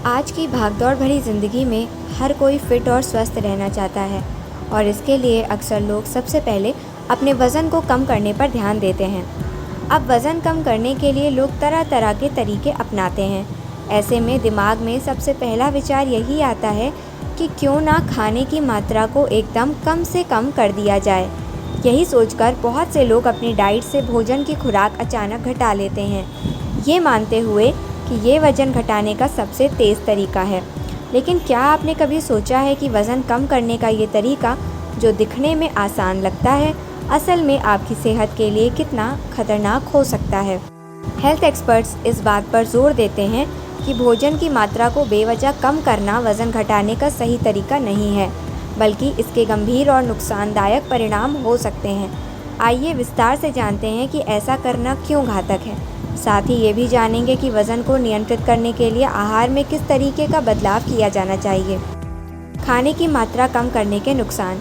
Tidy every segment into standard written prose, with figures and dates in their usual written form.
आज की भागदौड़ भरी ज़िंदगी में हर कोई फिट और स्वस्थ रहना चाहता है और इसके लिए अक्सर लोग सबसे पहले अपने वज़न को कम करने पर ध्यान देते हैं। अब वज़न कम करने के लिए लोग तरह तरह के तरीके अपनाते हैं। ऐसे में दिमाग में सबसे पहला विचार यही आता है कि क्यों ना खाने की मात्रा को एकदम कम से कम कर दिया जाए। यही सोचकर बहुत से लोग अपनी डाइट से भोजन की खुराक अचानक घटा लेते हैं, ये मानते हुए कि ये वज़न घटाने का सबसे तेज़ तरीका है। लेकिन क्या आपने कभी सोचा है कि वज़न कम करने का ये तरीका, जो दिखने में आसान लगता है, असल में आपकी सेहत के लिए कितना खतरनाक हो सकता है। हेल्थ एक्सपर्ट्स इस बात पर जोर देते हैं कि भोजन की मात्रा को बेवजह कम करना वज़न घटाने का सही तरीका नहीं है, बल्कि इसके गंभीर और नुकसानदायक परिणाम हो सकते हैं। आइए विस्तार से जानते हैं कि ऐसा करना क्यों घातक है। साथ ही ये भी जानेंगे कि वज़न को नियंत्रित करने के लिए आहार में किस तरीके का बदलाव किया जाना चाहिए। खाने की मात्रा कम करने के नुकसान।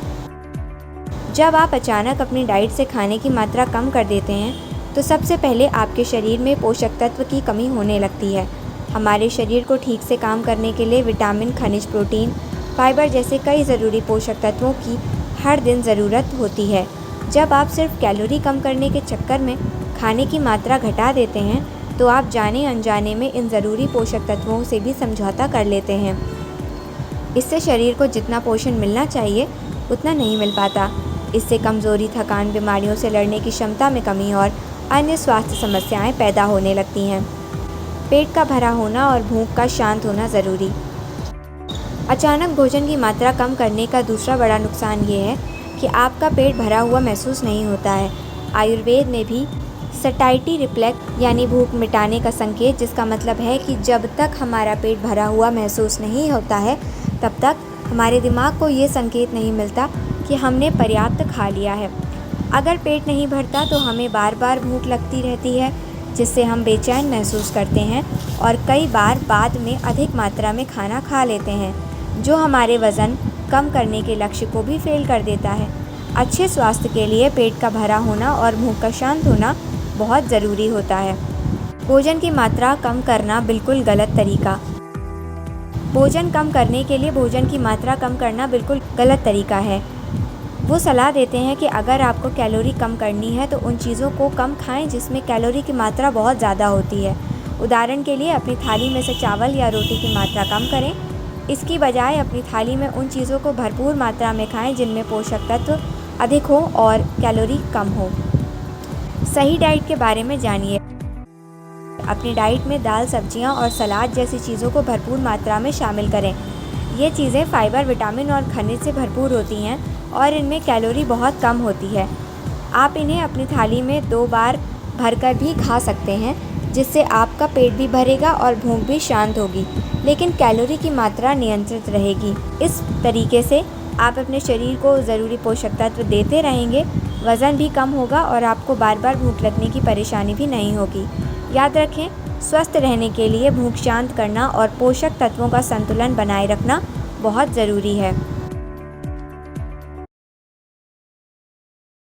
जब आप अचानक अपनी डाइट से खाने की मात्रा कम कर देते हैं, तो सबसे पहले आपके शरीर में पोषक तत्व की कमी होने लगती है। हमारे शरीर को ठीक से काम करने के लिए विटामिन, खनिज, प्रोटीन, फाइबर जैसे कई ज़रूरी पोषक तत्वों की हर दिन ज़रूरत होती है। जब आप सिर्फ कैलोरी कम करने के चक्कर में खाने की मात्रा घटा देते हैं, तो आप जाने अनजाने में इन ज़रूरी पोषक तत्वों से भी समझौता कर लेते हैं। इससे शरीर को जितना पोषण मिलना चाहिए उतना नहीं मिल पाता। इससे कमज़ोरी, थकान, बीमारियों से लड़ने की क्षमता में कमी और अन्य स्वास्थ्य समस्याएं पैदा होने लगती हैं। पेट का भरा होना और भूख का शांत होना ज़रूरी। अचानक भोजन की मात्रा कम करने का दूसरा बड़ा नुकसान ये है कि आपका पेट भरा हुआ महसूस नहीं होता है। आयुर्वेद में भी सटाइटी रिफ्लेक्स यानी भूख मिटाने का संकेत, जिसका मतलब है कि जब तक हमारा पेट भरा हुआ महसूस नहीं होता है, तब तक हमारे दिमाग को ये संकेत नहीं मिलता कि हमने पर्याप्त खा लिया है। अगर पेट नहीं भरता तो हमें बार बार भूख लगती रहती है, जिससे हम बेचैन महसूस करते हैं और कई बार बाद में अधिक मात्रा में खाना खा लेते हैं, जो हमारे वज़न कम करने के लक्ष्य को भी फेल कर देता है। अच्छे स्वास्थ्य के लिए पेट का भरा होना और भूख का शांत होना बहुत ज़रूरी होता है। भोजन की मात्रा कम करना बिल्कुल गलत तरीका। भोजन कम करने के लिए भोजन की मात्रा कम करना बिल्कुल गलत तरीका है। वो सलाह देते हैं कि अगर आपको कैलोरी कम करनी है तो उन चीज़ों को कम खाएं जिसमें कैलोरी की मात्रा बहुत ज़्यादा होती है। उदाहरण के लिए अपनी थाली में से चावल या रोटी की मात्रा कम करें। इसकी बजाय अपनी थाली में उन चीज़ों को भरपूर मात्रा में खाएं जिनमें पोषक तत्व अधिक हो और कैलोरी कम हो। सही डाइट के बारे में जानिए। अपनी डाइट में दाल, सब्जियां और सलाद जैसी चीज़ों को भरपूर मात्रा में शामिल करें। ये चीज़ें फाइबर, विटामिन और खनिज से भरपूर होती हैं और इनमें कैलोरी बहुत कम होती है। आप इन्हें अपनी थाली में 2 बार भरकर भी खा सकते हैं, जिससे आपका पेट भी भरेगा और भूख भी शांत होगी, लेकिन कैलोरी की मात्रा नियंत्रित रहेगी। इस तरीके से आप अपने शरीर को ज़रूरी पोषक तत्व देते रहेंगे, वज़न भी कम होगा और आपको बार बार भूख लगने की परेशानी भी नहीं होगी। याद रखें, स्वस्थ रहने के लिए भूख शांत करना और पोषक तत्वों का संतुलन बनाए रखना बहुत ज़रूरी है।